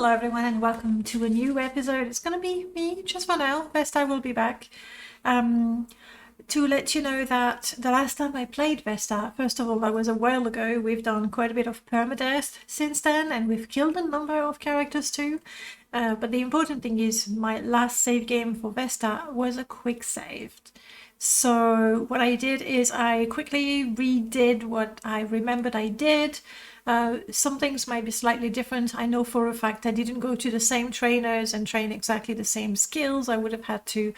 Hello everyone and welcome to a new episode. It's gonna be me just for now. Vesta will be back. To let you know that the last time I played Vesta, first of all, that was a while ago. We've done quite a bit of permadeath since then, and we've killed a number of characters too. But the important thing is my last save game for Vesta was a quick save. So what I did is I quickly redid what I remembered I did. Some things might be slightly different. I know for a fact I didn't go to the same trainers and train exactly the same skills. I would have had to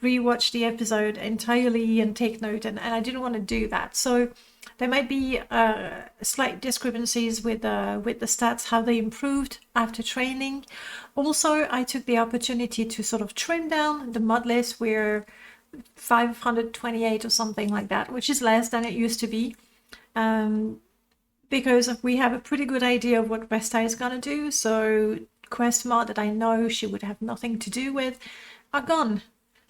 rewatch the episode entirely and take note, and I didn't want to do that. So there might be slight discrepancies with the stats, how they improved after training. Also, I took the opportunity to sort of trim down the mod list. We're 528 or something like that, which is less than it used to be. Because we have a pretty good idea of what Vesta is going to do, so quest mod that I know she would have nothing to do with are gone.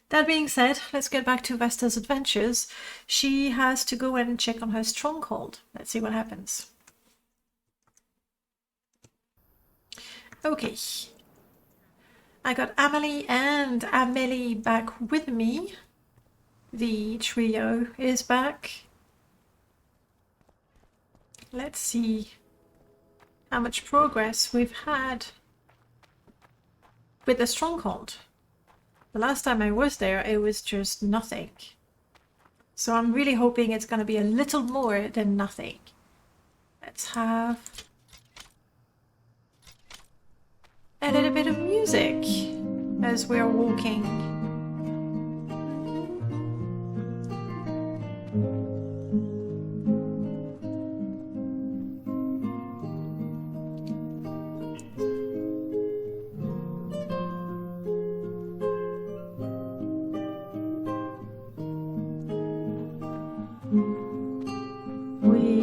That being said, let's get back to Vesta's adventures. She has to go and check on her stronghold. Let's see what happens. Okay. I got Amelie and Amelie back with me. The trio is back. Let's see how much progress we've had with the stronghold. The last time I was there, it was just nothing. So I'm really hoping it's going to be a little more than nothing. Let's have a little bit of music as we're walking.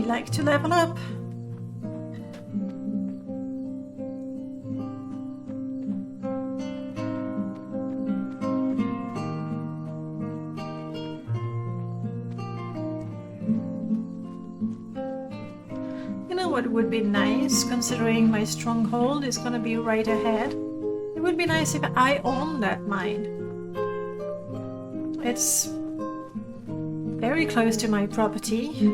Like to level up. You know what would be nice, considering my stronghold is going to be right ahead? It would be nice if I owned that mine. It's very close to my property.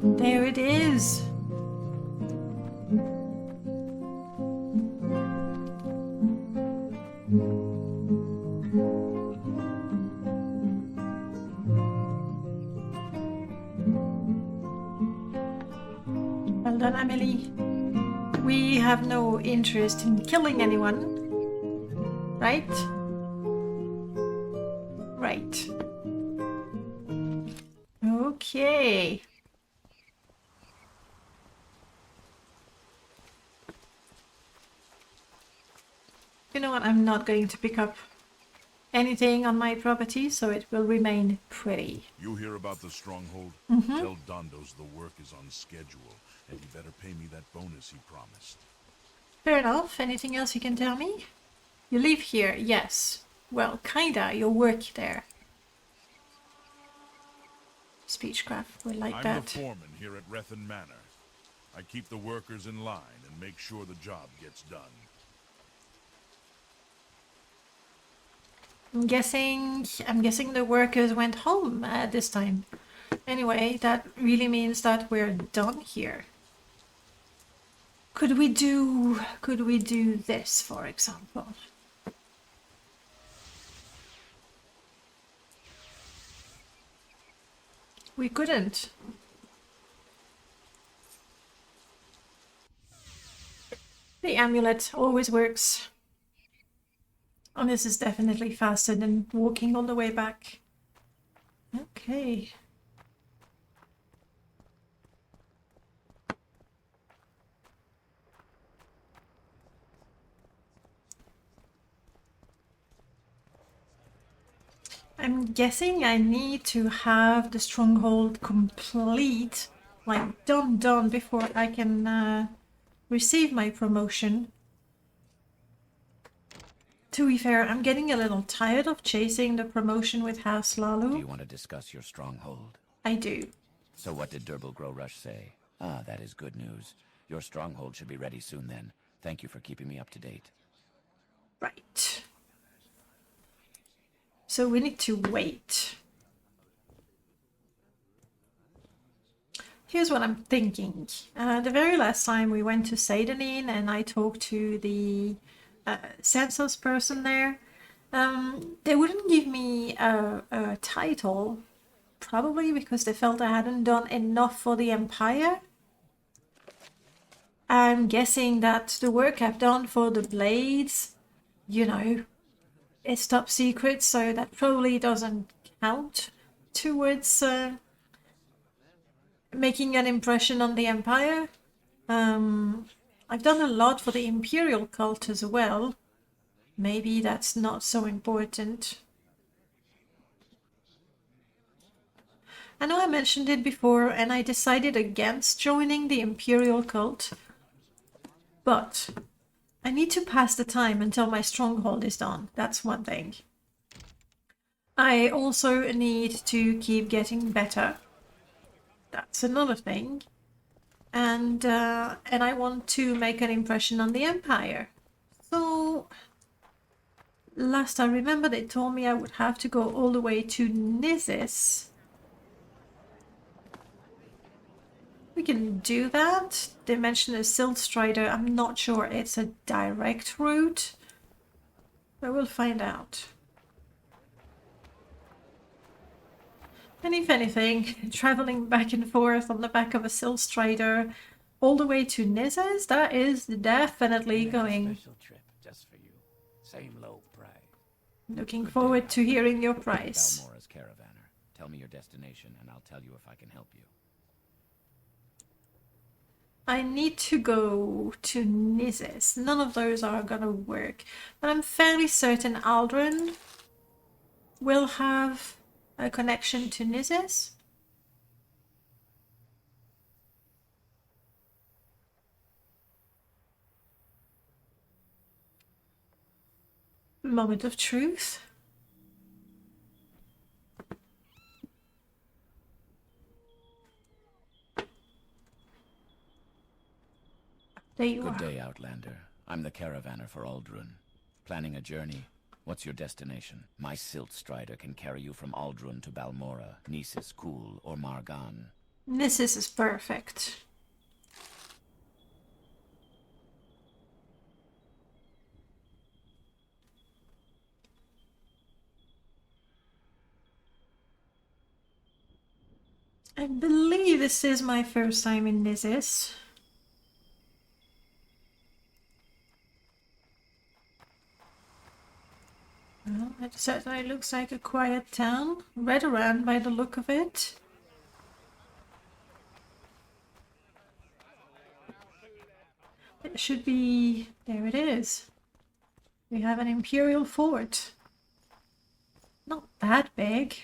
There it is. Well done, Amelie. We have no interest in killing anyone, right? Right. Okay. You know what, I'm not going to pick up anything on my property, so it will remain pretty. You hear about the stronghold? Tell Dondos the work is on schedule, and he better pay me that bonus he promised. Fair enough. Anything else you can tell me? You live here, yes. Well, kinda. You work there. Speechcraft, we like that. I'm the foreman here at Rethen Manor. I keep the workers in line and make sure the job gets done. I'm guessing the workers went home this time. Anyway, that really means that we're done here. Could we do this, for example? We couldn't. The amulet always works. Oh, this is definitely faster than walking all the way back. Okay. I'm guessing I need to have the stronghold complete, like done before I can receive my promotion. To be fair, I'm getting a little tired of chasing the promotion with House Lalu. Do you want to discuss your stronghold? I do. So what did Durble Growrush say? Ah, that is good news. Your stronghold should be ready soon then. Thank you for keeping me up to date. Right. So we need to wait. Here's what I'm thinking. The very last time we went to Seydonin and I talked to the census person there, they wouldn't give me a title, probably because they felt I hadn't done enough for the Empire. I'm guessing that the work I've done for the Blades, you know, it's top secret, so that probably doesn't count towards making an impression on the Empire. I've done a lot for the Imperial cult as well. Maybe that's not so important. I know I mentioned it before and I decided against joining the Imperial cult, but I need to pass the time until my stronghold is done. That's one thing. I also need to keep getting better. That's another thing. And I want to make an impression on the Empire. So last I remember they told me I would have to go all the way to Nizis. We can do that. They mentioned a Silt Strider. I'm not sure it's a direct route, but we'll find out. And if anything, traveling back and forth on the back of a Silt Strider all the way to Nizas, that is definitely going. Special trip just for you. Same low price. Looking forward to hearing your price. Balmora's caravaner. Tell me your destination and I'll tell you if I can help you. I need to go to Nizis. None of those are gonna work. But I'm fairly certain Aldrin will have a connection to Nizis. Moment of truth. There you Good are. day, Outlander. I'm the caravaner for Aldrun. Planning a journey? What's your destination? My Silt Strider can carry you from Aldrun to Balmora, Nisis, Kul, or Margan. Nizis is perfect. I believe this is my first time in Nizis. Well, it certainly looks like a quiet town. Redoran by the look of it. It should be... there it is. We have an Imperial fort. Not that big.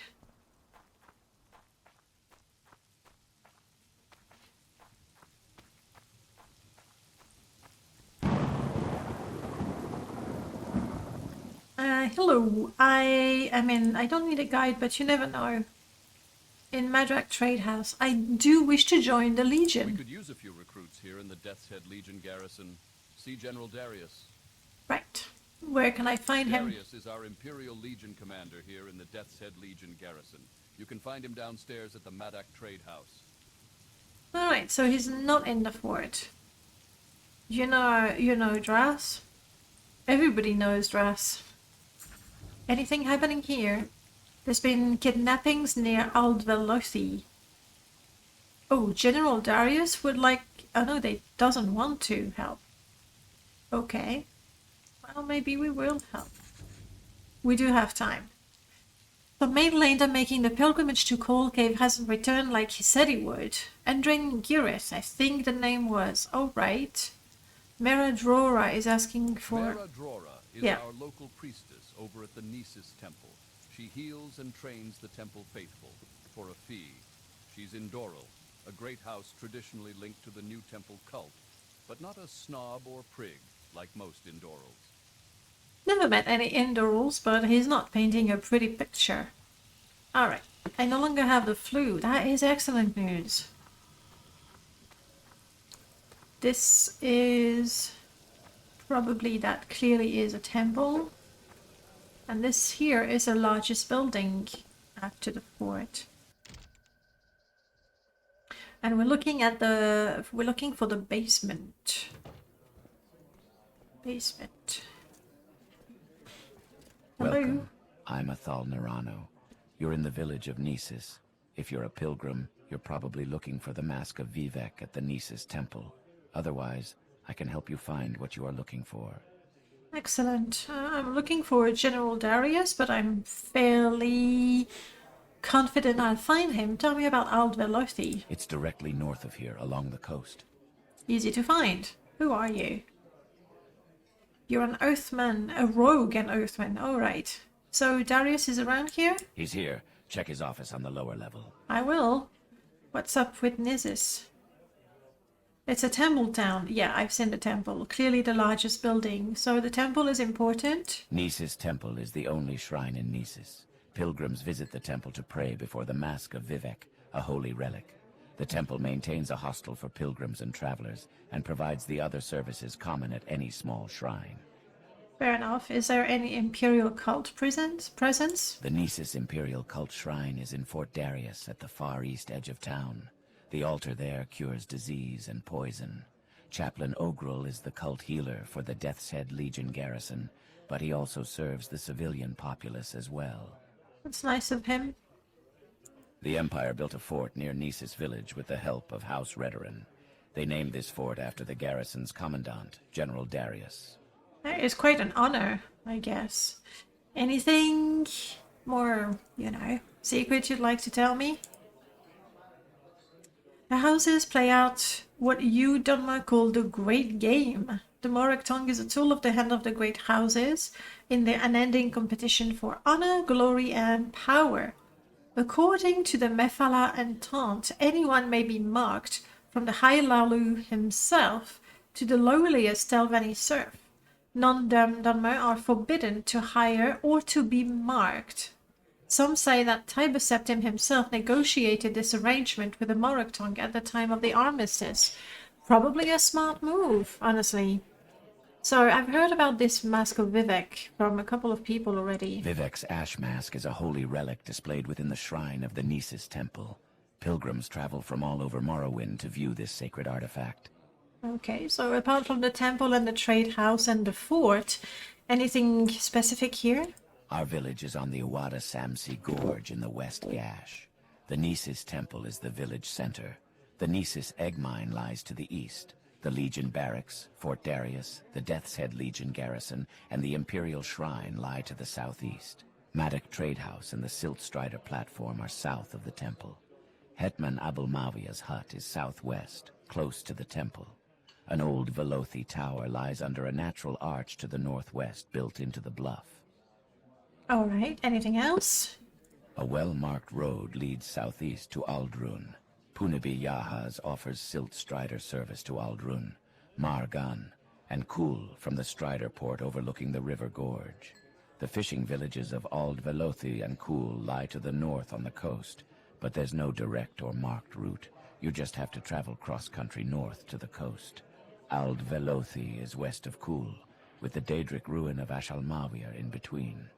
Hello. I mean, I don't need a guide, but you never know. In Madrak Trade House, I do wish to join the We Legion. could use a few recruits here in the Death's Head Legion garrison. See General Darius. Right. Where can I find him? Darius is our Imperial Legion commander here in the Death's Head Legion garrison. You can find him downstairs at the Madrak Trade House. Alright, so he's not in the fort. You know Dras? Everybody knows Dras. Anything happening here? There's been kidnappings near Aldvelothi. Oh, General Darius would like... oh no, they doesn't want to help. Okay. Well, maybe we will help. We do have time. The main lander making the pilgrimage to Coal Cave hasn't returned like he said he would. Endrin Girith, I think the name was. Oh, right. Mera Drora is asking for... Mera Drora is Yeah. our local priestess over at the Nisis Temple. She heals and trains the temple faithful for a fee. She's in Doral, a great house traditionally linked to the new temple cult, but not a snob or prig like most Indorals. Never met any Indorals, but he's not painting a pretty picture. Alright, I no longer have the flu. That is excellent news. This is Probably that clearly is a temple. And this here is the largest building after the fort. And we're looking for the basement. Basement. Hello. Welcome. I'm Athal Nerano. You're in the village of Nisis. If you're a pilgrim, you're probably looking for the Mask of Vivek at the Nisis temple. Otherwise, I can help you find what you are looking for. Excellent. I'm looking for General Darius, but I'm fairly confident I'll find him. Tell me about Ald Velothi. It's directly north of here, along the coast. Easy to find. Who are you? You're an Oathman, a rogue and Oathman. All right. So Darius is around here? He's here. Check his office on the lower level. I will. What's up with Nisis? It's a temple town. Yeah, I've seen the temple. Clearly the largest building. So the temple is important? Nisis Temple is the only shrine in Nisis. Pilgrims visit the temple to pray before the Mask of Vivek, a holy relic. The temple maintains a hostel for pilgrims and travelers, and provides the other services common at any small shrine. Fair enough. Is there any Imperial cult presence? The Nisis Imperial Cult Shrine is in Fort Darius at the far east edge of town. The altar there cures disease and poison. Chaplain Ogrul is the cult healer for the Death's Head Legion garrison, but he also serves the civilian populace as well. That's nice of him. The Empire built a fort near Nisis village with the help of House Redoran. They named this fort after the garrison's commandant, General Darius. That is quite an honor, I guess. Anything more, secret you'd like to tell me? The houses play out what you, Dunmer, call the Great Game. The Morag tongue is a tool of the hand of the great houses in the unending competition for honor, glory, and power. According to the Mephala Entente, anyone may be marked, from the High Lalu himself to the lowliest Telvanni serf. Non-Dunmer are forbidden to hire or to be marked. Some say that Tiber Septim himself negotiated this arrangement with the Moragtong at the time of the armistice. Probably a smart move, honestly. So I've heard about this Mask of Vivek from a couple of people already. Vivek's ash mask is a holy relic displayed within the shrine of the Nisis temple. Pilgrims travel from all over Morrowind to view this sacred artifact. Okay, so apart from the temple and the trade house and the fort, anything specific here? Our village is on the Iwata Samsi Gorge in the West Gash. The Nisis temple is the village center. The Nisis egg mine lies to the east. The Legion barracks, Fort Darius, the Death's Head Legion garrison, and the Imperial Shrine lie to the southeast. Madak Trade House and the Silt Strider platform are south of the temple. Hetman Abulmavia's hut is southwest, close to the temple. An old Velothi tower lies under a natural arch to the northwest built into the bluff. All right, anything else? A well-marked road leads southeast to Aldrun. Punabi Yahaz offers Silt Strider service to Aldrun, Margan, and Kul from the Strider port overlooking the river gorge. The fishing villages of Ald Velothi and Kul lie to the north on the coast, but there's no direct or marked route. You just have to travel cross-country north to the coast. Ald Velothi is west of Kul, with the Daedric ruin of Ashalmawir in between.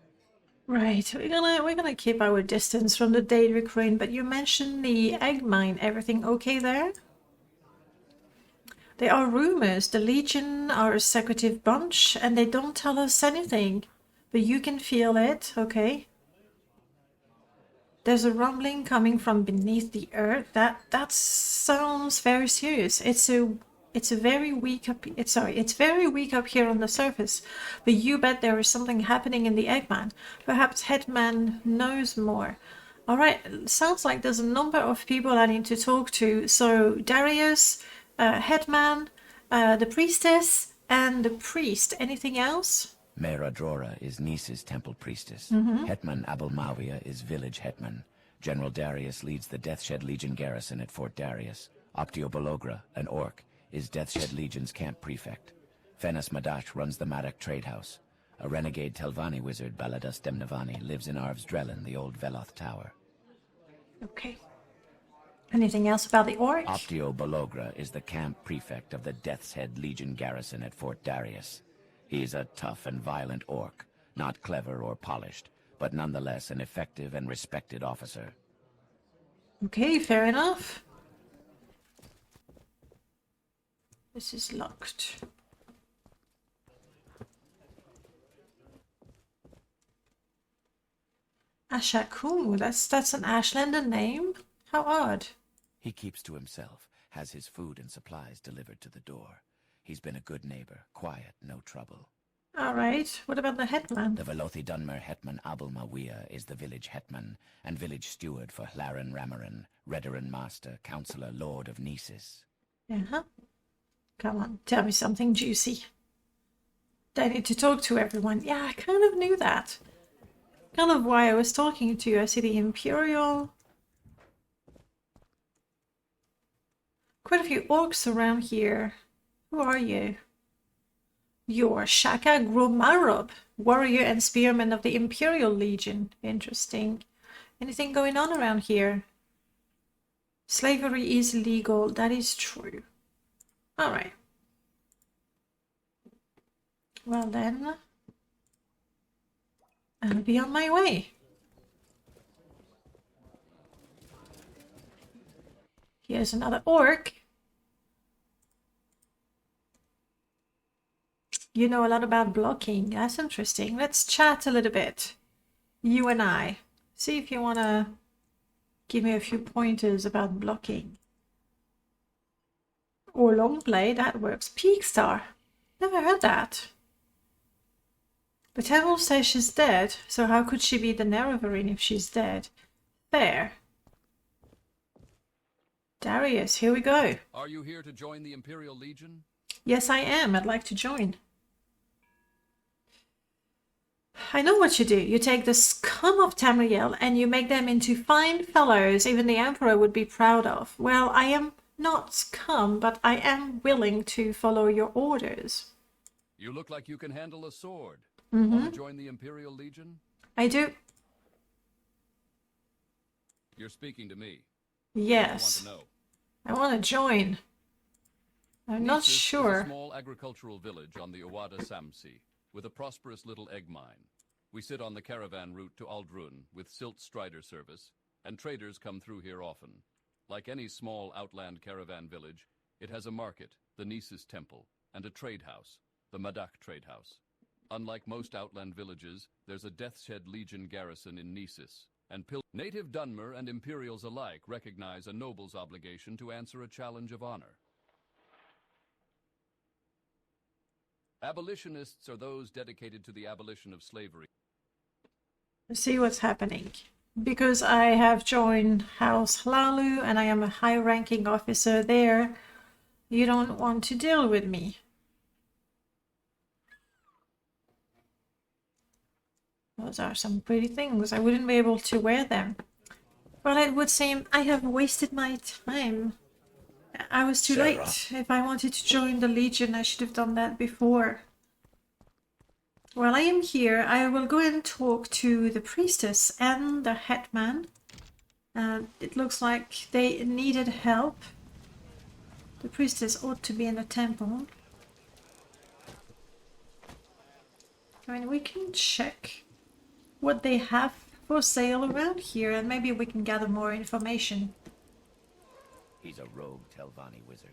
Right, we're gonna keep our distance from the Daedric ruin, but you mentioned the egg mine. Everything okay there? There are rumors the Legion are a secretive bunch, and they don't tell us anything. But you can feel it, okay? There's a rumbling coming from beneath the earth. That sounds very serious. It's very weak up. It's very weak up here on the surface. But you bet there is something happening in the Eggman. Perhaps Headman knows more. All right, sounds like there's a number of people I need to talk to. So Darius, Headman, the priestess, and the priest. Anything else? Mera Drora is Nisa's temple priestess. Hetman Abulmawia is village hetman. General Darius leads the Deathshed Legion garrison at Fort Darius. Optio Bologra, an orc, is Deathshed Legion's camp prefect. Fenis Madash runs the Madak Trade House. A renegade Telvanni wizard, Baladas Demnavani, lives in Arv's Drellin, the old Veloth Tower. Okay. Anything else about the orc? Optio Bologra is the camp prefect of the Death's Head Legion garrison at Fort Darius. He's a tough and violent orc, not clever or polished, but nonetheless an effective and respected officer. Okay, fair enough. This is locked. Ashaku, that's an Ashlander name? How odd. He keeps to himself, has his food and supplies delivered to the door. He's been a good neighbor, quiet, no trouble. Alright, what about the headman? The Velothi Dunmer Hetman Abul Mawia is the village hetman and village steward for Hlaran Ramaran, Redaran Master, Counselor, Lord of Nesis. Uh-huh. Come on, tell me something juicy. I need to talk to everyone. Yeah, I kind of knew that. Kind of why I was talking to you. I see the Imperial. Quite a few orcs around here. Who are you? You're Shaka Gromarub, warrior and spearman of the Imperial Legion. Interesting. Anything going on around here? Slavery is legal. That is true. Alright. Well then, I'll be on my way. Here's another orc. You know a lot about blocking. That's interesting. Let's chat a little bit. You and I. See if you want to give me a few pointers about blocking. Or long play, that works. Peak Star. Never heard that. The temple says she's dead, so how could she be the Nerevarine if she's dead? There. Darius, here we go. Are you here to join the Imperial Legion? Yes, I am. I'd like to join. I know what you do. You take the scum of Tamriel and you make them into fine fellows even the Emperor would be proud of. Well, I am not scum, but I am willing to follow your orders. You look like you can handle a sword. Mm-hmm. Want to join the Imperial Legion? I do. You're speaking to me. Yes. I want to know. I want to join. I'm not Nesis sure. is a small agricultural village on the Iwata Samsi, with a prosperous little egg mine. We sit on the caravan route to Aldrun with silt strider service, and traders come through here often. Like any small outland caravan village, it has a market, the Nesis Temple, and a trade house, the Madak Trade House. Unlike most outland villages, there's a Death's Head Legion garrison in Nesis, and native Dunmer and Imperials alike recognize a noble's obligation to answer a challenge of honor. Abolitionists are those dedicated to the abolition of slavery. See what's happening. Because I have joined House Hlalu and I am a high-ranking officer there, you don't want to deal with me. Those are some pretty things. I wouldn't be able to wear them. Well, it would seem I have wasted my time. I was too late. If I wanted to join the Legion, I should have done that before. While I am here, I will go and talk to the priestess and the hetman. It looks like they needed help. The priestess ought to be in the temple. I mean, we can check what they have for sale around here, and maybe we can gather more information. He's a rogue Telvanni wizard.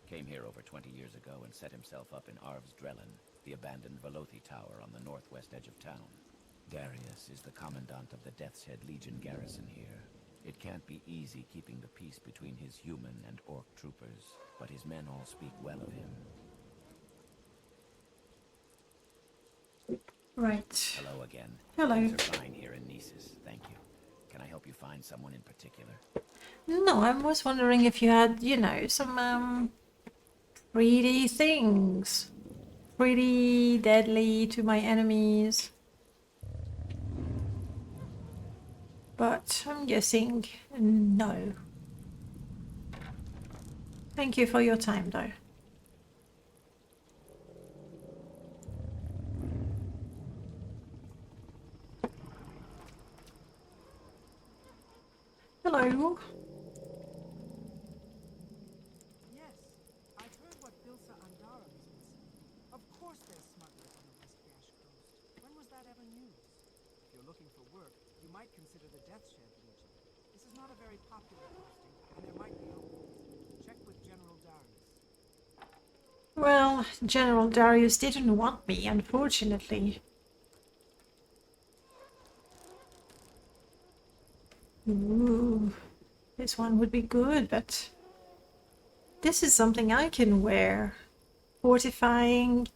Came here over 20 years ago and set himself up in Arv's Drellin, the abandoned Velothi Tower on the northwest edge of town. Darius is the commandant of the Death's Head Legion garrison here. It can't be easy keeping the peace between his human and orc troopers, but his men all speak well of him. Right. Hello again. Hello. Things are fine here in Nesis, thank you. Can I help you find someone in particular? No, I was wondering if you had, you know, some pretty things. Pretty deadly to my enemies. But I'm guessing no. Thank you for your time, though. Hello. Yes, I've heard what Bilsa Andara is missing. Of course there's smugglers on looking for work, you might consider the Deathshed Legion. This is not a very popular posting, and there might be openings. Check with General Darius. Well, General Darius didn't want me, unfortunately. Ooh, this one would be good, but this is something I can wear. Fortifying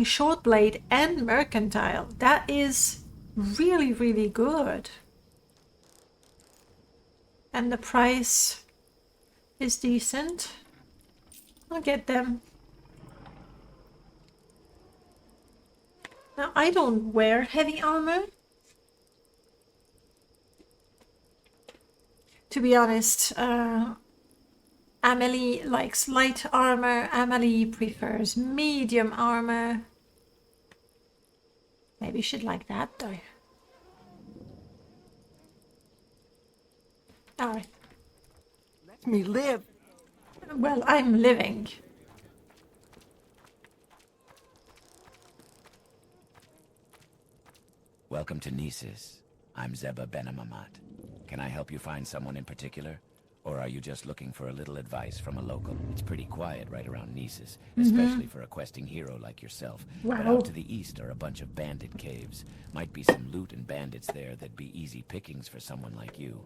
short blade and mercantile. That is really, really good. And the price is decent. I'll get them. Now, I don't wear heavy armor. To be honest, Amelie likes light armor. Amelie prefers medium armor. Maybe she'd like that though. Alright. Let me live. Well, I'm living. Welcome to Nisis. I'm Zeba Benamamat. Can I help you find someone in particular? Or are you just looking for a little advice from a local? It's pretty quiet right around Nisis, especially for a questing hero like yourself. But Wow. out to the east are a bunch of bandit caves. Might be some loot and bandits there that'd be easy pickings for someone like you.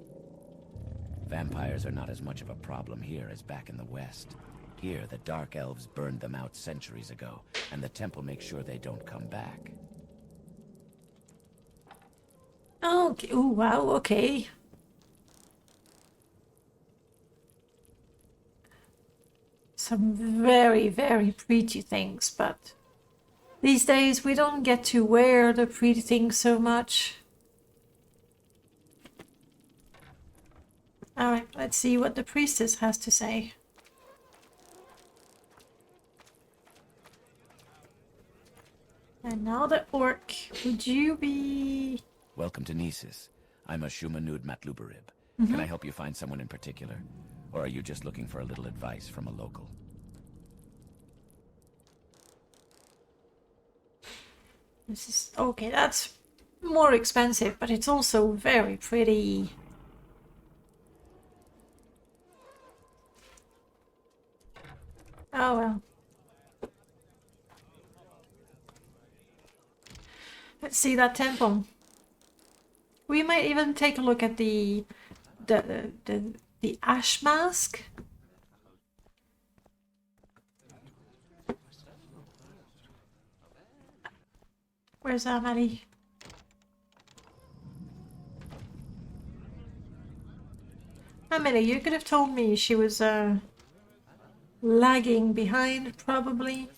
Vampires are not as much of a problem here as back in the west. Here, the Dark Elves burned them out centuries ago, and the temple makes sure they don't come back. Okay. Oh, wow. Okay. Some very, very pretty things, but these days we don't get to wear the pretty things so much. Alright, let's see what the priestess has to say. And now the orc, would you be... Welcome to Nisis. I'm a Shumanud Matlubarib. Can I help you find someone in particular? Or are you just looking for a little advice from a local? This is... okay, that's more expensive, but it's also very pretty. Oh well. Let's see that temple. We might even take a look at the ash mask. Where's Amelie? Amelie, you could have told me she was lagging behind, probably.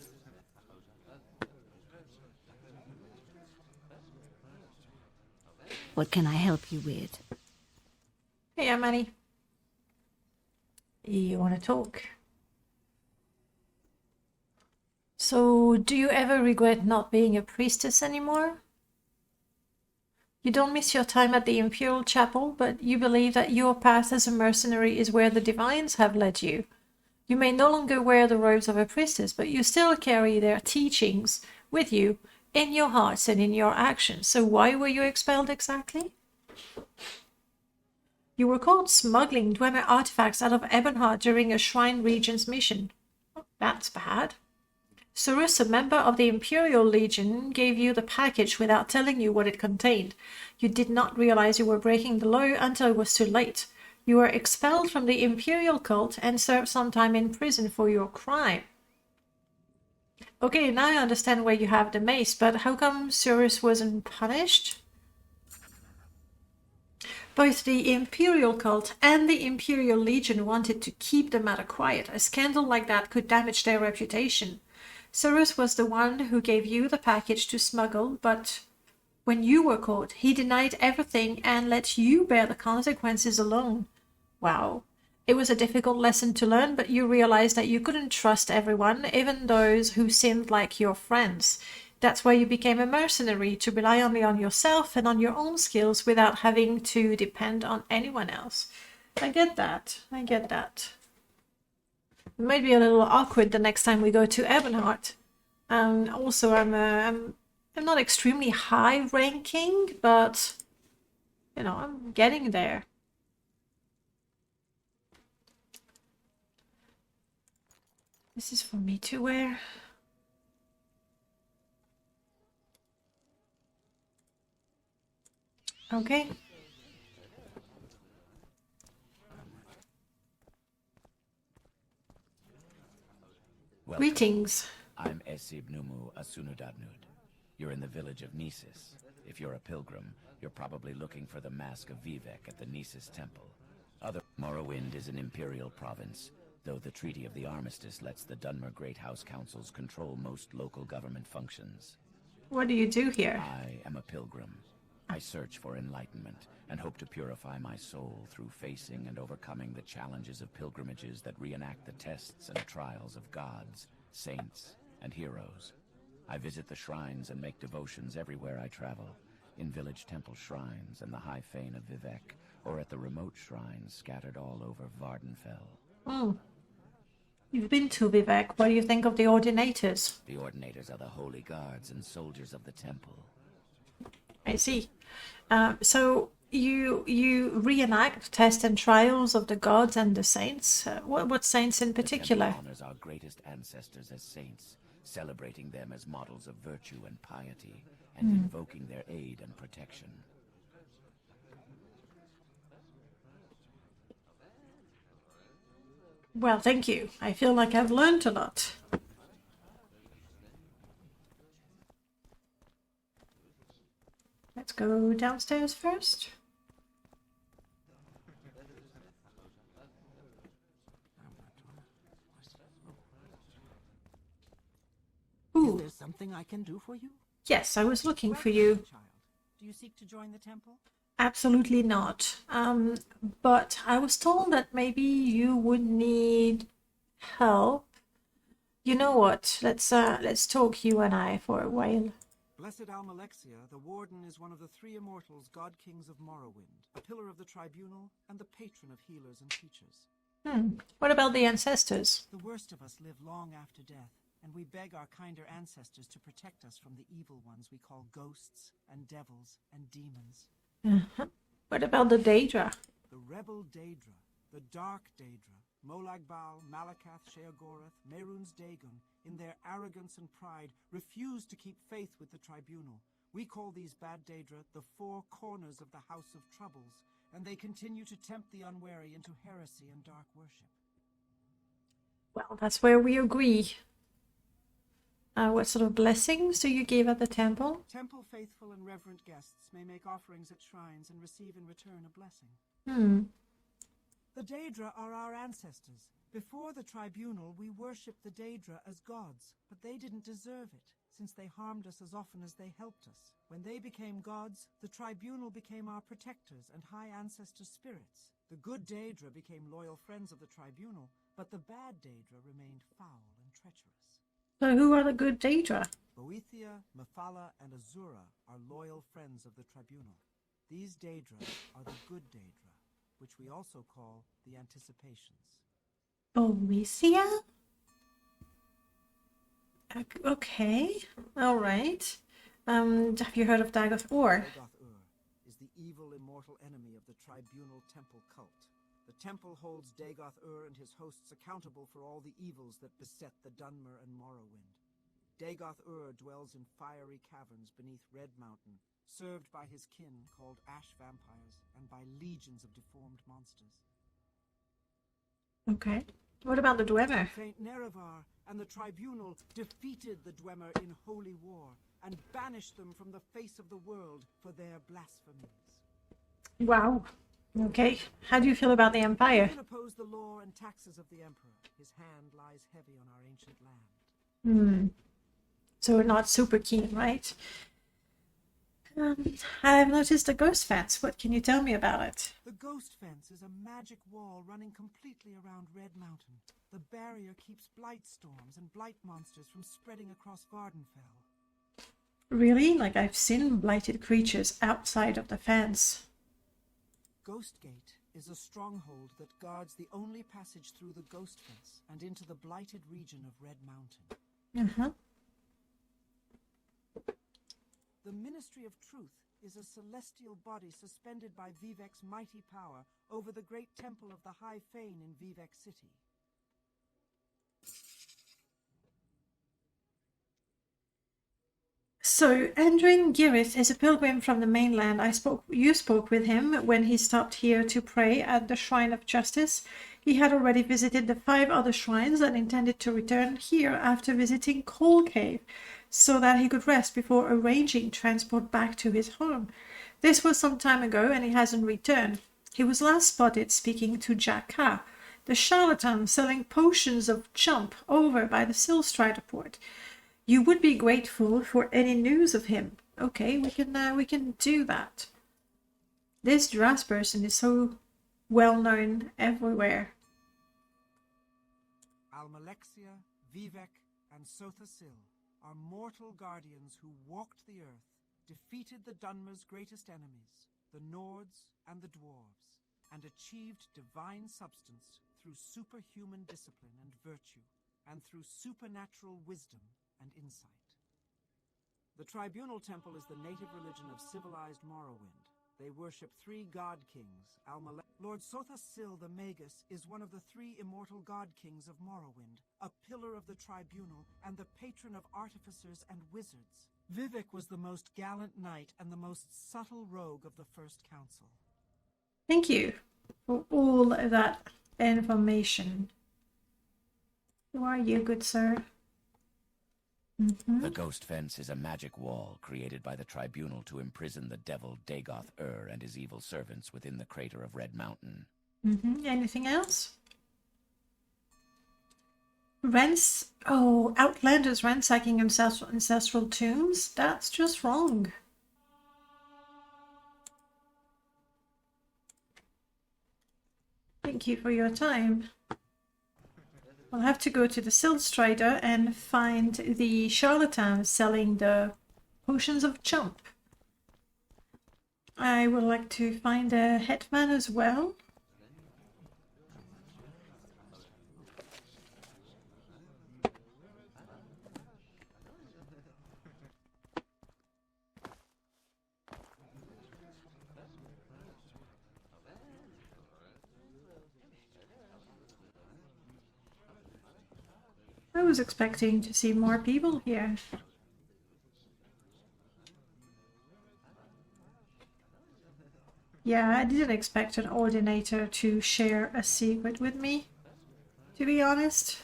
What can I help you with? Hey, Amelie. You want to talk? So, do you ever regret not being a priestess anymore? You don't miss your time at the Imperial Chapel, but you believe that your path as a mercenary is where the divines have led you. You may no longer wear the robes of a priestess, but you still carry their teachings with you in your hearts and in your actions. So why were you expelled exactly? You were caught smuggling Dwemer artifacts out of Ebonheart during a Shrine Regent's mission. That's bad. Surus, a member of the Imperial Legion, gave you the package without telling you what it contained. You did not realize you were breaking the law until it was too late. You were expelled from the Imperial cult and served some time in prison for your crime. Okay, now I understand where you have the mace, but how come Surus wasn't punished? Both the Imperial cult and the Imperial Legion wanted to keep the matter quiet. A scandal like that could damage their reputation. Surus was the one who gave you the package to smuggle, but when you were caught, he denied everything and let you bear the consequences alone. Wow. It was a difficult lesson to learn, but you realized that you couldn't trust everyone, even those who seemed like your friends. That's why you became a mercenary, to rely only on yourself and on your own skills without having to depend on anyone else. I get that. I get that. It might be a little awkward the next time we go to Ebonheart. Also, I'm I'm not extremely high ranking, but you know, I'm getting there. This is for me to wear. Okay. Welcome. Greetings. I'm Esib Numu Asunudadnud. You're in the village of Nisis. If you're a pilgrim, you're probably looking for the Mask of Vivek at the Nisis Temple. Morrowind is an imperial province, though the Treaty of the Armistice lets the Dunmer Great House Councils control most local government functions. What do you do here? I am a pilgrim. I search for enlightenment and hope to purify my soul through facing and overcoming the challenges of pilgrimages that reenact the tests and trials of gods, saints, and heroes. I visit the shrines and make devotions everywhere I travel, in village temple shrines and the high fane of Vivek, or at the remote shrines scattered all over Vardenfell. Oh. You've been to Vivek. What do you think of the Ordinators? The Ordinators are the holy guards and soldiers of the temple. I see. So you reenact tests and trials of the gods and the saints. What saints in particular? The temple honors our greatest ancestors as saints, celebrating them as models of virtue and piety, and invoking their aid and protection. Well, thank you. I feel like I've learned a lot. Let's go downstairs first. Is there something I can do for you? Yes, I was looking for you. Child, do you seek to join the temple? Absolutely not. But I was told that maybe you would need help. You know what? Let's talk, you and I, for a while. Blessed Almalexia, the Warden, is one of the three immortals, God Kings of Morrowind, a pillar of the Tribunal, and the patron of healers and teachers. What about the ancestors? The worst of us live long after death, and we beg our kinder ancestors to protect us from the evil ones we call ghosts and devils and demons. What about the Daedra? The rebel Daedra, the dark Daedra, Molagbal, Malakath, Sheogorath, Merun's Dagon, in their arrogance and pride, refuse to keep faith with the Tribunal. We call these bad Daedra the four corners of the House of Troubles, and they continue to tempt the unwary into heresy and dark worship. Well, that's where we agree. What sort of blessings do you give at the temple? Temple faithful and reverent guests may make offerings at shrines and receive in return a blessing. The Daedra are our ancestors. Before the Tribunal, we worshipped the Daedra as gods, but they didn't deserve it, since they harmed us as often as they helped us. When they became gods, the Tribunal became our protectors and high ancestor spirits. The good Daedra became loyal friends of the Tribunal, but the bad Daedra remained foul and treacherous. So who are the good Daedra? Boethia, Mephala, and Azura are loyal friends of the Tribunal. These Daedra are the good Daedra, which we also call the Anticipations. Boethia? Okay, all right. Have you heard of Dagoth Ur? Dagoth-Ur is the evil immortal enemy of the Tribunal Temple cult. The temple holds Dagoth-Ur and his hosts accountable for all the evils that beset the Dunmer and Morrowind. Dagoth-Ur dwells in fiery caverns beneath Red Mountain, served by his kin called Ash Vampires and by legions of deformed monsters. Okay. What about the Dwemer? Saint Nerevar and the Tribunal defeated the Dwemer in holy war and banished them from the face of the world for their blasphemies. Wow. Okay. How do you feel about the Empire? Even oppose the law and taxes of the Emperor. His hand lies heavy on our ancient land. So we're not super keen, right? I've noticed a ghost fence. What can you tell me about it? The ghost fence is a magic wall running completely around Red Mountain. The barrier keeps blight storms and blight monsters from spreading across Vardenfell. Really? Like, I've seen blighted creatures outside of the fence. Ghostgate is a stronghold that guards the only passage through the ghost fence and into the blighted region of Red Mountain. The Ministry of Truth is a celestial body suspended by Vivek's mighty power over the great temple of the High Fane in Vivek City. So, Andrin Girith is a pilgrim from the mainland. You spoke with him when he stopped here to pray at the Shrine of Justice. He had already visited the 5 other shrines and intended to return here after visiting Coal Cave, so that he could rest before arranging transport back to his home. This was some time ago, and he hasn't returned. He was last spotted speaking to Jaka, the charlatan selling potions of jump over by the Silstrider port. You would be grateful for any news of him. Okay, we can do that. This Dras person is so well known everywhere. Almalexia, Vivek, and Sotha-Sil are mortal guardians who walked the earth, defeated the Dunmer's greatest enemies, the Nords and the Dwarves, and achieved divine substance through superhuman discipline and virtue, and through supernatural wisdom and insight. The Tribunal Temple is the native religion of civilized Morrowind. They worship 3 god kings, Lord Sotha-Sil the Magus is one of the 3 immortal god kings of Morrowind, a pillar of the Tribunal and the patron of artificers and wizards. Vivek was the most gallant knight and the most subtle rogue of the First Council. Thank you for all of that information. Who are you, good sir? The Ghost Fence is a magic wall created by the Tribunal to imprison the devil Dagoth-Ur and his evil servants within the crater of Red Mountain. Anything else? Outlanders ransacking ancestral tombs? That's just wrong. Thank you for your time. I'll have to go to the Silstrider and find the charlatan selling the potions of jump. I would like to find a hetman as well. I was expecting to see more people here. Yeah, I didn't expect an ordinator to share a secret with me, to be honest.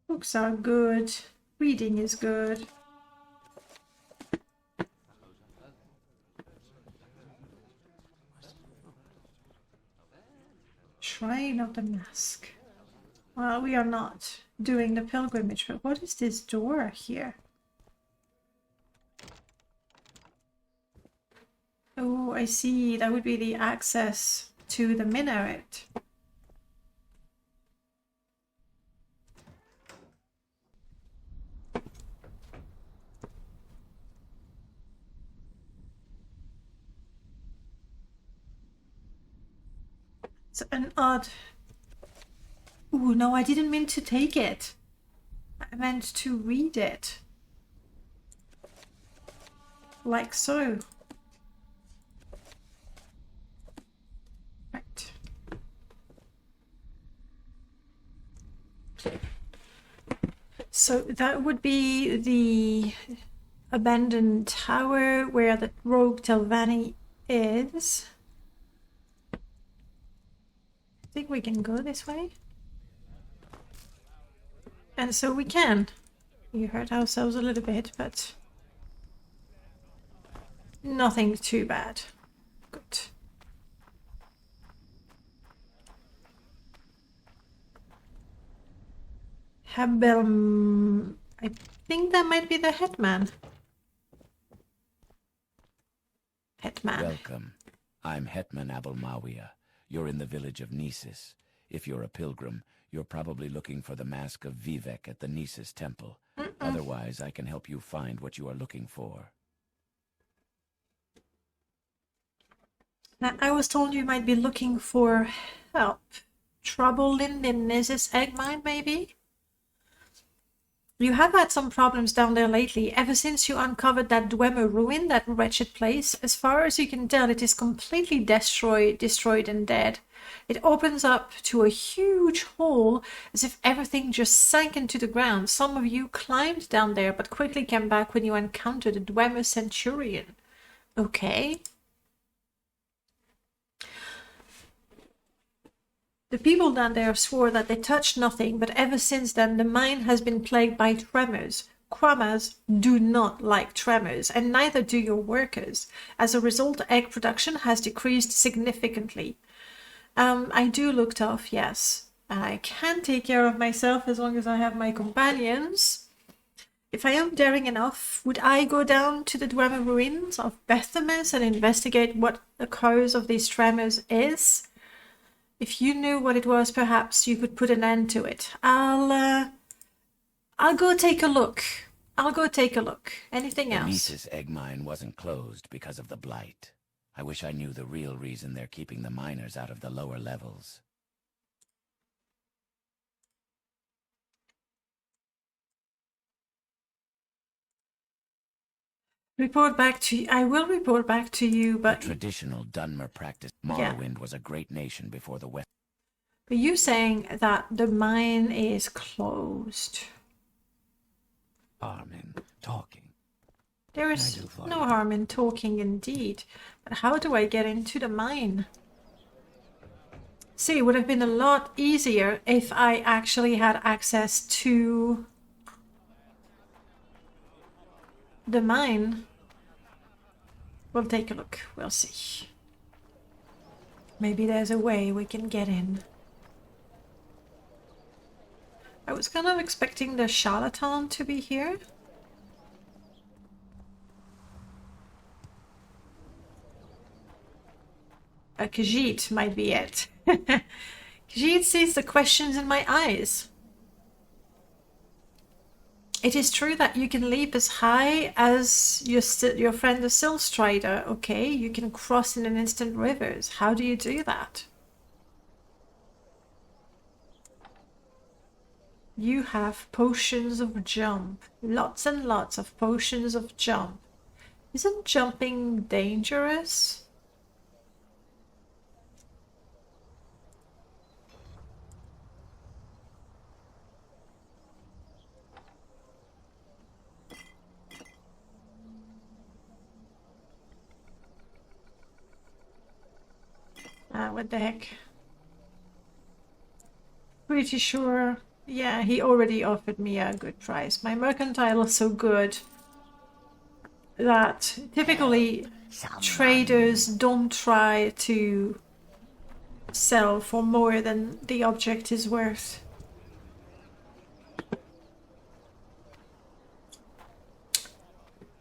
Books are good. Reading is good. Shrine of the Mask. Well, we are not doing the pilgrimage, but what is this door here? Oh, I see. That would be the access to the minaret. It's an odd... Ooh, no, I didn't mean to take it. I meant to read it. Like so. Right. So that would be the abandoned tower where the rogue Telvanni is. I think we can go this way. And so we can. We hurt ourselves a little bit, but nothing too bad. Good. Habel... I think that might be the hetman. Hetman. Welcome. I'm Hetman Abelmawia. You're in the village of Nisis. If you're a pilgrim, you're probably looking for the Mask of Vivek at the Nisis temple. Otherwise, I can help you find what you are looking for. Now, I was told you might be looking for help? Trouble in the Nissus egg mine, maybe? You have had some problems down there lately, ever since you uncovered that Dwemer ruin, that wretched place. As far as you can tell, it is completely destroyed and dead. It opens up to a huge hole, as if everything just sank into the ground. Some of you climbed down there, but quickly came back when you encountered the Dwemer Centurion. Okay. The people down there swore that they touched nothing, but ever since then the mine has been plagued by tremors. Quamas do not like tremors, and neither do your workers. As a result, egg production has decreased significantly. I do look tough, yes. I can take care of myself as long as I have my companions. If I am daring enough, would I go down to the Dwemer ruins of Bethamus and investigate what the cause of these tremors is? If you knew what it was, perhaps you could put an end to it. I'll go take a look. Anything else? The Nissus egg mine wasn't closed because of the blight. I wish I knew the real reason they're keeping the miners out of the lower levels. I will report back to you, but... The traditional Dunmer practice. Morrowind was a great nation before the West. But you saying that the mine is closed. Harm in talking. There is no harm in talking indeed. But how do I get into the mine? See, it would have been a lot easier if I actually had access to the mine. We'll take a look. We'll see. Maybe there's a way we can get in. I was kind of expecting the charlatan to be here. Khajiit might be it. Khajiit sees the questions in my eyes. It is true that you can leap as high as your friend the Silstrider. Okay, you can cross in an instant rivers. How do you do that? You have potions of jump. Lots and lots of potions of jump. Isn't jumping dangerous? What the heck? Pretty sure. Yeah, he already offered me a good price. My mercantile is so good that typically traders don't try to sell for more than the object is worth.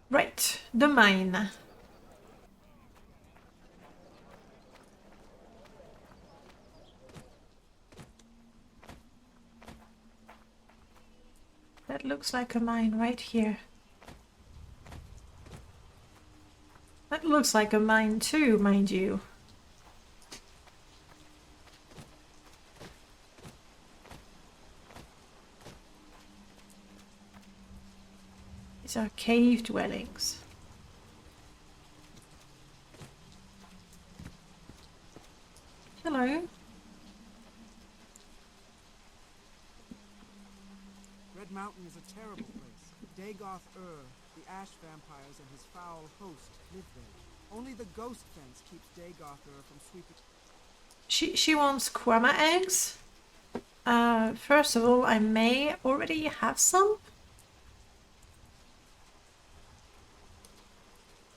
Right, the mine. That looks like a mine right here. That looks like a mine too, mind you. These are cave dwellings. Hello. Red Mountain is a terrible place. Dagoth the ash vampires and his foul host live there. Only the ghost fence keeps Dagoth from sweeping. She wants Quama eggs. First of all, I may already have some.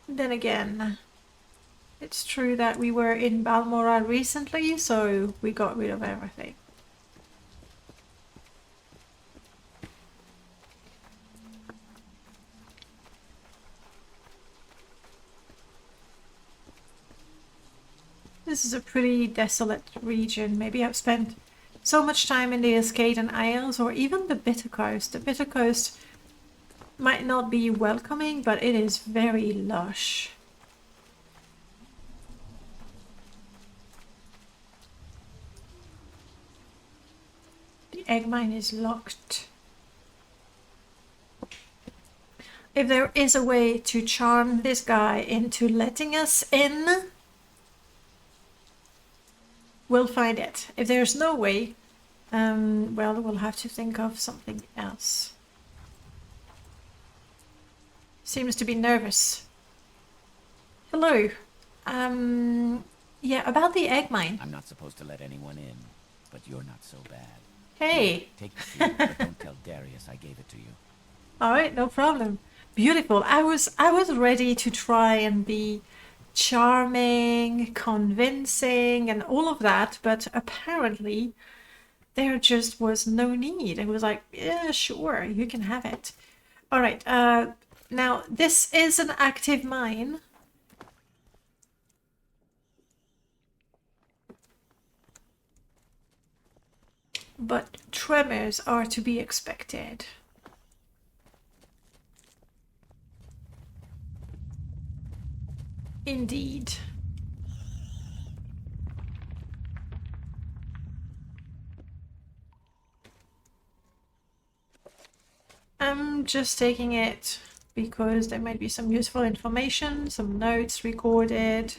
Then again, it's true that we were in Balmora recently, so we got rid of everything. This is a pretty desolate region. Maybe I've spent so much time in the Escaden Isles or even the Bitter Coast. The Bitter Coast might not be welcoming, but it is very lush. egg mine is locked. If there is a way to charm this guy into letting us in, we'll find it. If there's no way, well, we'll have to think of something else. Seems to be nervous. Hello. Yeah, about the egg mine. I'm not supposed to let anyone in, but you're not so bad. Hey. Take the key, but don't tell Darius I gave it to you. All right, no problem. Beautiful. I was ready to try and be charming, convincing, and all of that, but apparently there just was no need. It was like, yeah, sure, you can have it. All right. Now this is an active mine. But tremors are to be expected. Indeed. I'm just taking it because there might be some useful information, some notes recorded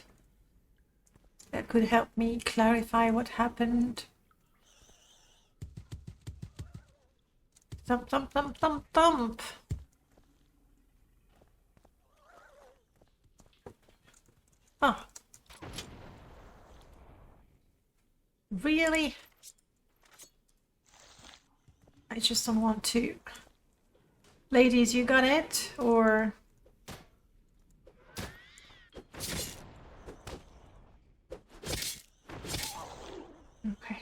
that could help me clarify what happened. Thump, thump, thump, thump, thump. Oh. Really? I just don't want to. Ladies, you got it? Or... Okay.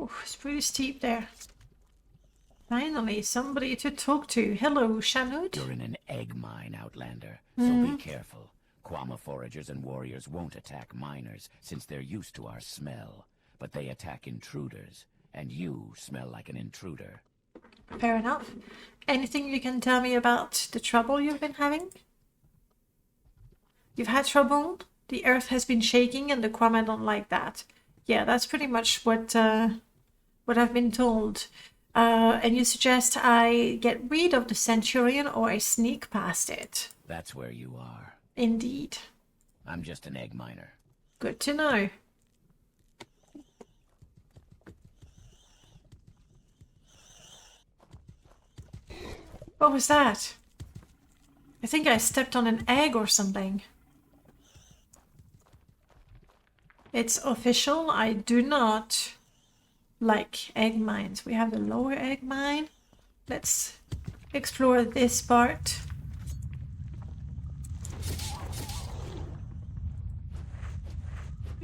Oh, it's pretty steep there. Finally, somebody to talk to. Hello, Shanud. You're in an egg mine, Outlander, so be careful. Quama foragers and warriors won't attack miners since they're used to our smell, but they attack intruders, and you smell like an intruder. Fair enough. Anything you can tell me about the trouble you've been having? You've had trouble? The earth has been shaking and the Quama don't like that. Yeah, that's pretty much what I've been told. And you suggest I get rid of the Centurion or I sneak past it? That's where you are. Indeed. I'm just an egg miner. Good to know. What was that? I think I stepped on an egg or something. It's official. I do not like egg mines. We have the lower egg mine. Let's explore this part.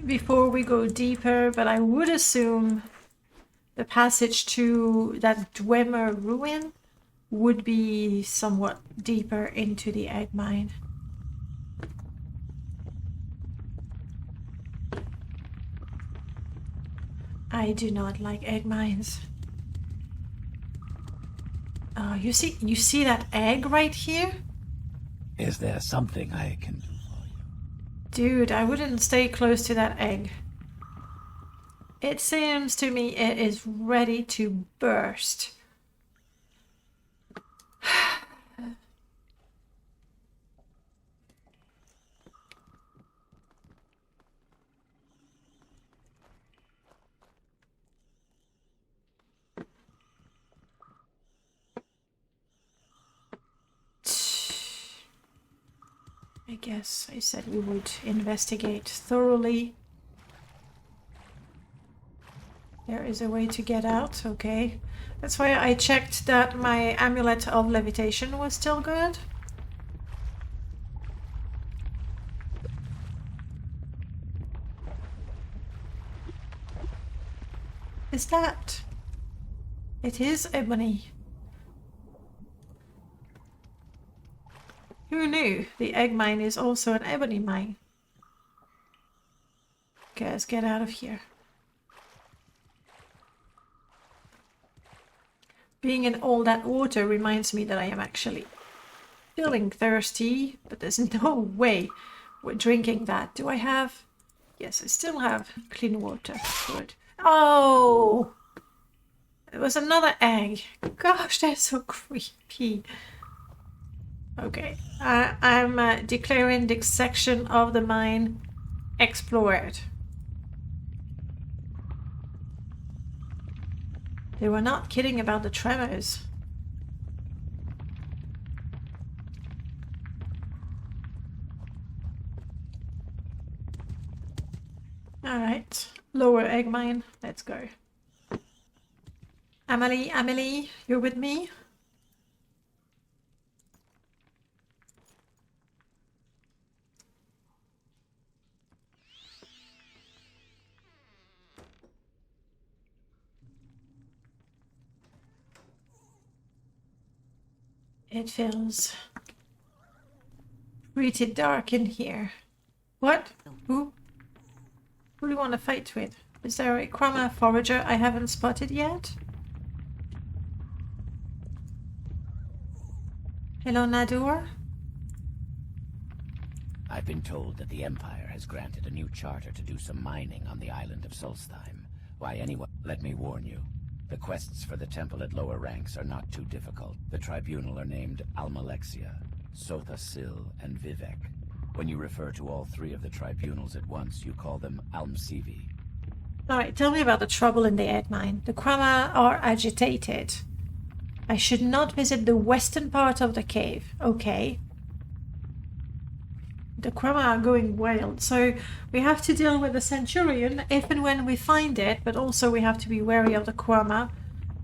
Before we go deeper, but I would assume the passage to that Dwemer ruin would be somewhat deeper into the egg mine. I do not like egg mines. Oh, you see that egg right here? Is there something I can do for you? Dude, I wouldn't stay close to that egg. It seems to me it is ready to burst. I guess I said we would investigate thoroughly. There is a way to get out, okay. That's why I checked that my amulet of levitation was still good. Is that... It is ebony. Who knew? The egg mine is also an ebony mine. Okay, let's get out of here. Being in all that water reminds me that I am actually feeling thirsty, but there's no way we're drinking that. Do I have... Yes, I still have clean water. Good. Oh! It was another egg. Gosh, they're so creepy. Okay, I'm declaring this section of the mine explored. They were not kidding about the tremors. Alright, lower egg mine. Let's go. Amelie, you're with me? It feels pretty dark in here. What? Who? Who do you want to fight with? Is there a Krama forager I haven't spotted yet? Hello, Nadur? I've been told that the Empire has granted a new charter to do some mining on the island of Solstheim. Why, anyone... Let me warn you. The quests for the temple at lower ranks are not too difficult. The tribunal are named Almalexia, Sotha Sil, and Vivek. When you refer to all three of the tribunals at once, you call them Almsivi. Alright, tell me about the trouble in the egg mine. The Krama are agitated. I should not visit the western part of the cave. Okay. The Krama are going wild, so we have to deal with the Centurion if and when we find it, but also we have to be wary of the Krama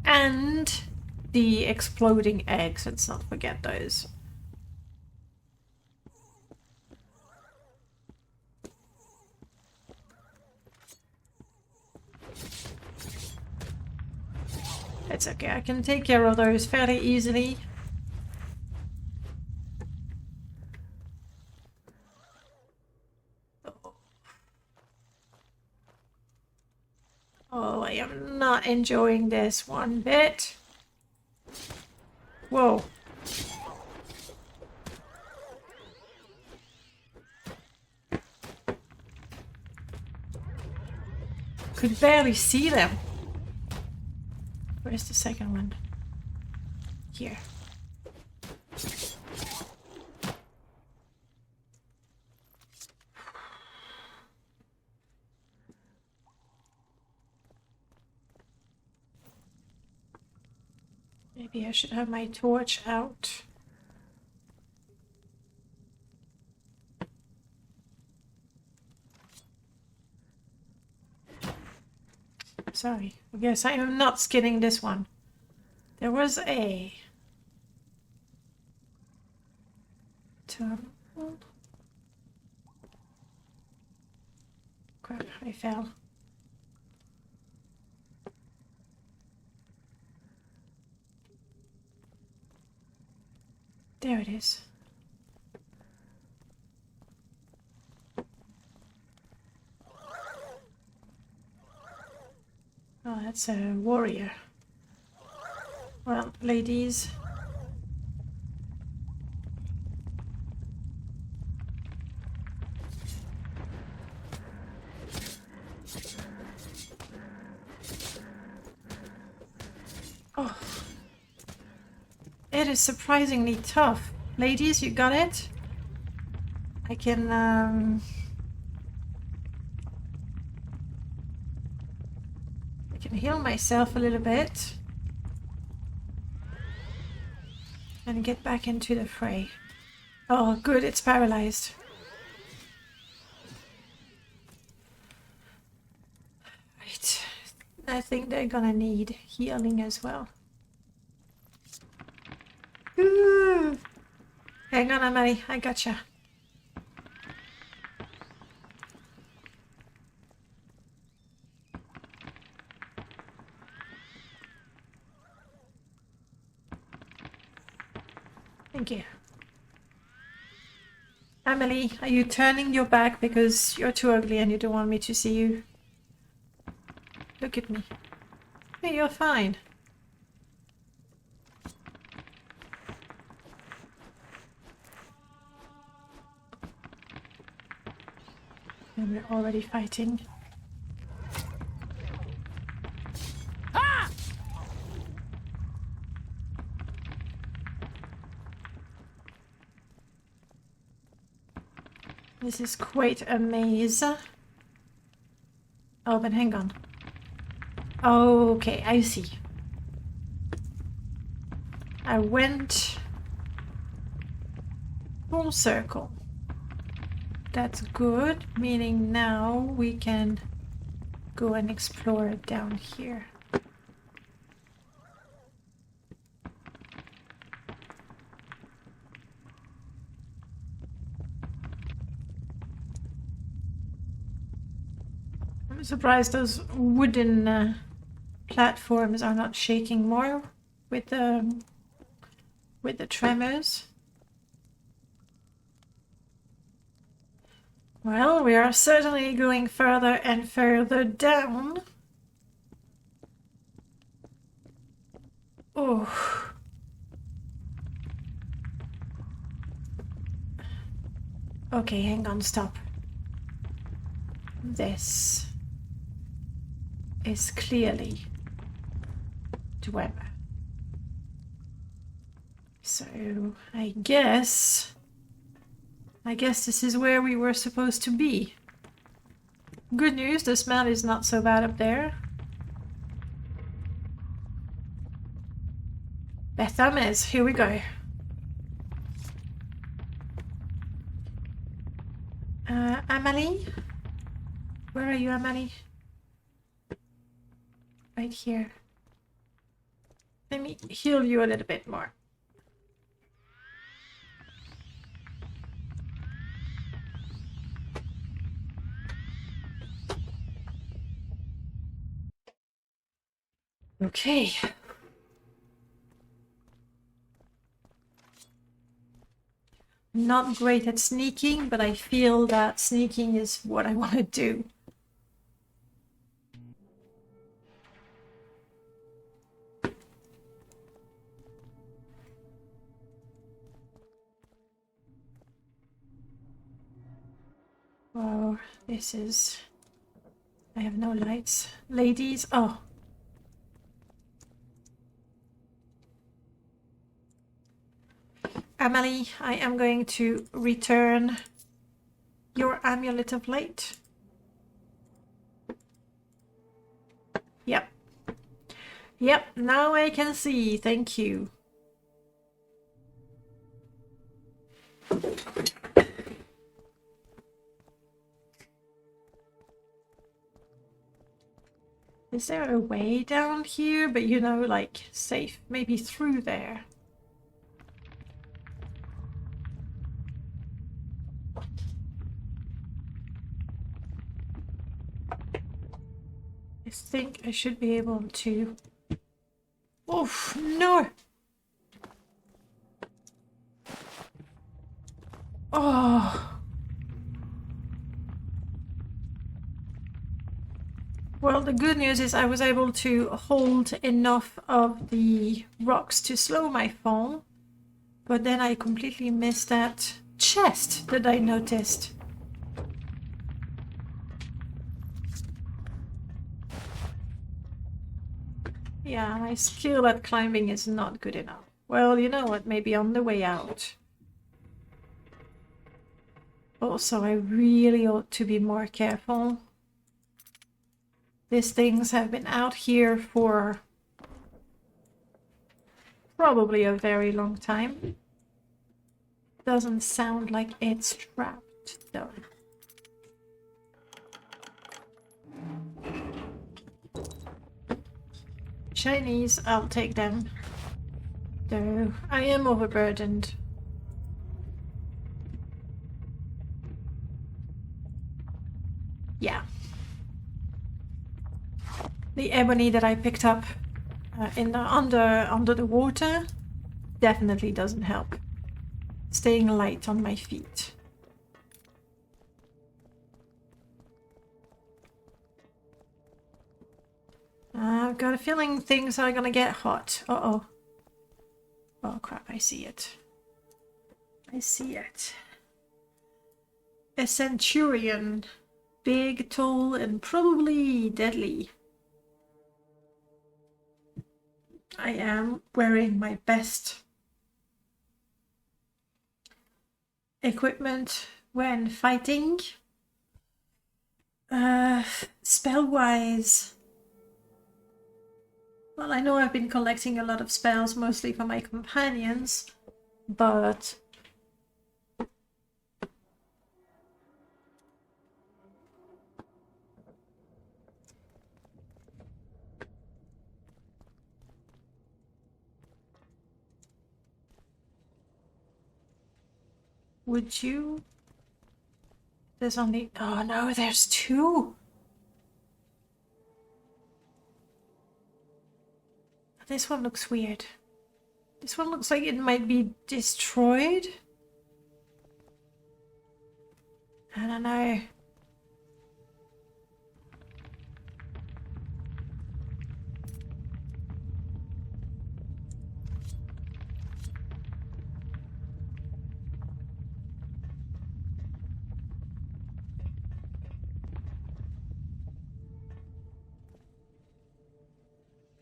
and the exploding eggs. Let's not forget those. It's okay, I can take care of those fairly easily. Oh, I am not enjoying this one bit. Whoa. Could barely see them. Where's the second one? Here. Maybe I should have my torch out. Sorry, I guess I am not skinning this one. There was a terminal. Crap, I fell. There it is. Oh, that's a warrior. Well, ladies. Oh. It is surprisingly tough. Ladies, you got it? I can, heal myself a little bit and get back into the fray. Oh, good, it's paralyzed. Right, I think they're gonna need healing as well. Ooh. Hang on, Amelie, I gotcha. Thank you. Amelie, are you turning your back because you're too ugly and you don't want me to see you? Look at me. Hey, you're fine. And we're already fighting. This is quite a maze. Oh, but hang on. Okay, I see. I went full circle. That's good, meaning now we can go and explore it down here. I'm surprised those wooden platforms are not shaking more with the tremors. Well, we are certainly going further and further down. Oh. Okay, hang on, stop. This is clearly Dwemer. So, I guess this is where we were supposed to be. Good news, the smell is not so bad up there. Bethames, here we go. Amalie? Where are you, Amalie? Right here. Let me heal you a little bit more. Okay. Not great at sneaking, but I feel that sneaking is what I want to do. Oh, this is... I have no lights. Ladies, oh. Amalie, I am going to return your amulet of light. Yep. Yep, now I can see. Thank you. Is there a way down here? But you know, like, safe. Maybe through there. I think I should be able to... Oof, no! Oh! Well, the good news is I was able to hold enough of the rocks to slow my fall, but then I completely missed that chest that I noticed. Yeah, my skill at climbing is not good enough. Well, you know what, maybe on the way out. Also, I really ought to be more careful. These things have been out here for probably a very long time. Doesn't sound like it's trapped, though. Chinese, I'll take them. Though I am overburdened. Yeah. The ebony that I picked up in the under the water definitely doesn't help. Staying light on my feet. I've got a feeling things are gonna get hot. Uh-oh. Oh crap, I see it. I see it. A centurion. big, tall, and probably deadly. I am wearing my best equipment when fighting. Spell-wise, well, I know I've been collecting a lot of spells, mostly for my companions, but would you? There's only... Oh no, there's two! This one looks weird. This one looks like it might be destroyed. I don't know.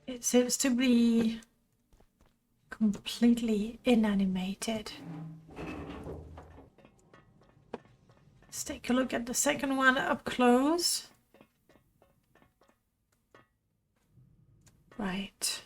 It seems to be completely inanimated. Let's take a look at the second one up close. Right.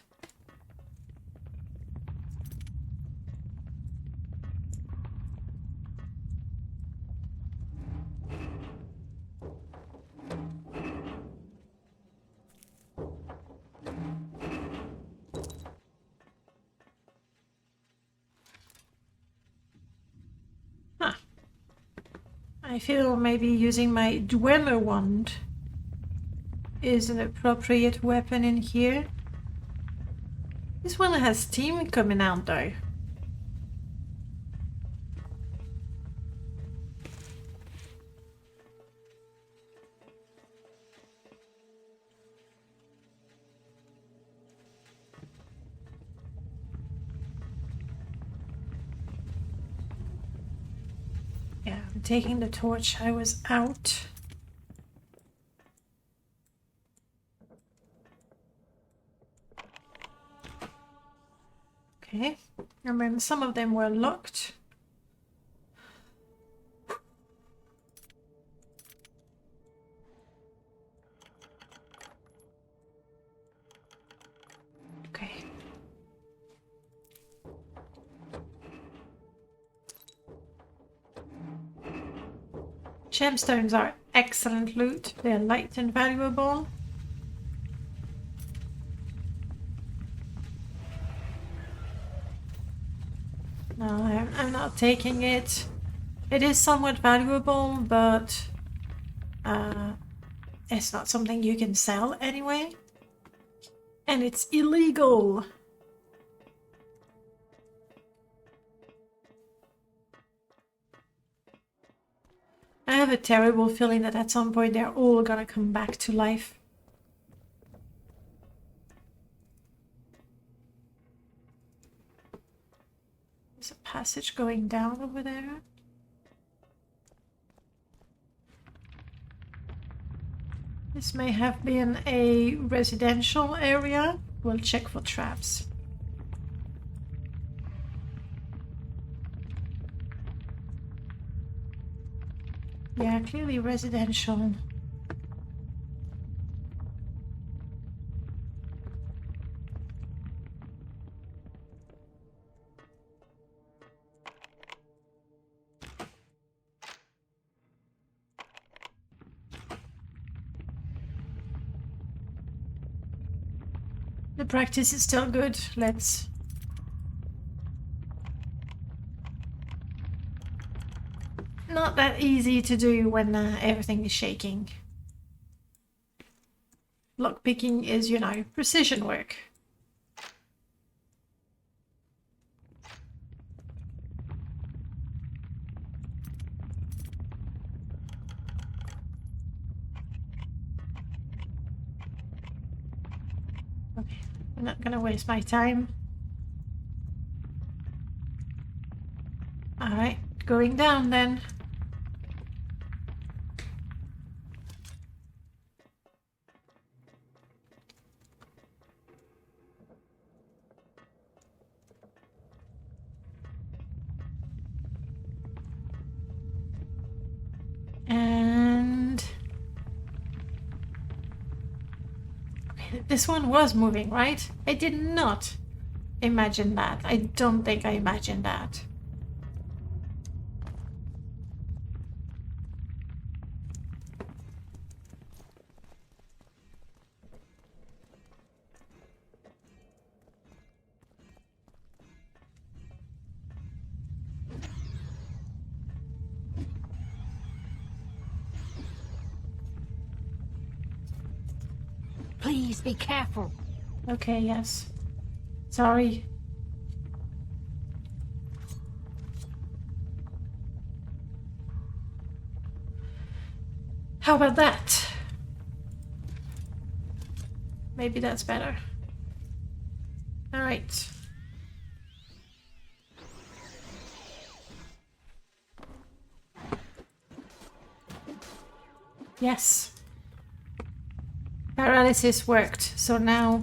I feel maybe using my Dweller wand is an appropriate weapon in here. This one has steam coming out though. Yeah, I'm taking the torch. I was out. Okay, and then some of them were locked. Okay. Gemstones are excellent loot. They're light and valuable. No, I'm not taking it. It is somewhat valuable, but it's not something you can sell anyway. And it's illegal. I have a terrible feeling that at some point they're all gonna come back to life. There's a passage going down over there. This may have been a residential area. We'll check for traps. Yeah, clearly residential. The practice is still good. Let's... Not that easy to do when everything is shaking. Lockpicking is, you know, precision work. Okay, I'm not gonna waste my time. Alright, going down then. This one was moving, right? I did not imagine that. I don't think I imagined that. Please be careful. Okay, yes. Sorry. How about that? Maybe that's better. All right. Yes. Paralysis worked, so now...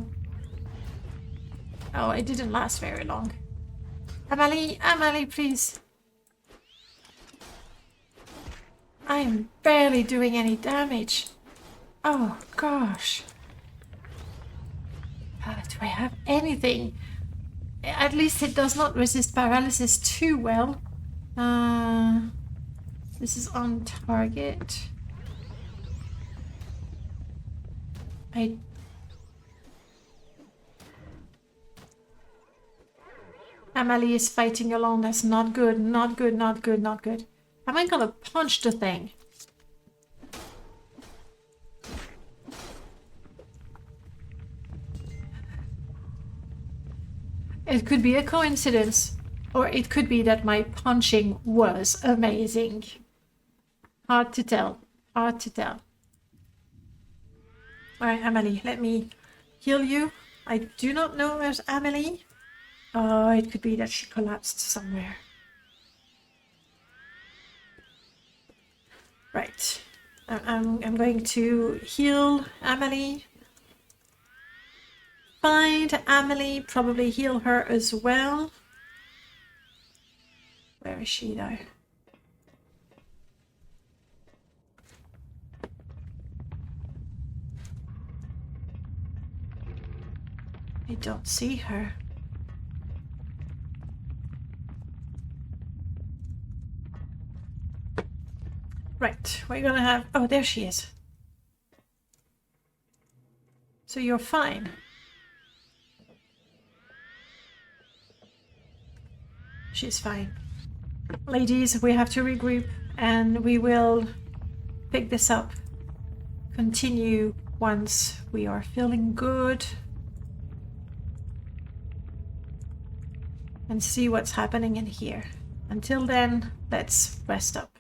Oh, it didn't last very long. Amalie, Amalie, please. I am barely doing any damage. Oh, gosh. Do I have anything? At least it does not resist paralysis too well. This is on target. Amalie is fighting alone. That's not good. Not good, not good, not good. Am I gonna punch the thing? It could be a coincidence, or it could be that my punching was amazing. Hard to tell. Hard to tell. Alright, Amalie, let me heal you. I do not know where's Amalie. Oh, it could be that she collapsed somewhere. Right. I'm going to heal Amalie. Find Amalie, probably heal her as well. Where is she though? I don't see her. Right, we're gonna have... Oh, there she is. So you're fine. She's fine. Ladies, we have to regroup and we will pick this up. Continue once we are feeling good. And see what's happening in here. Until then, let's rest up.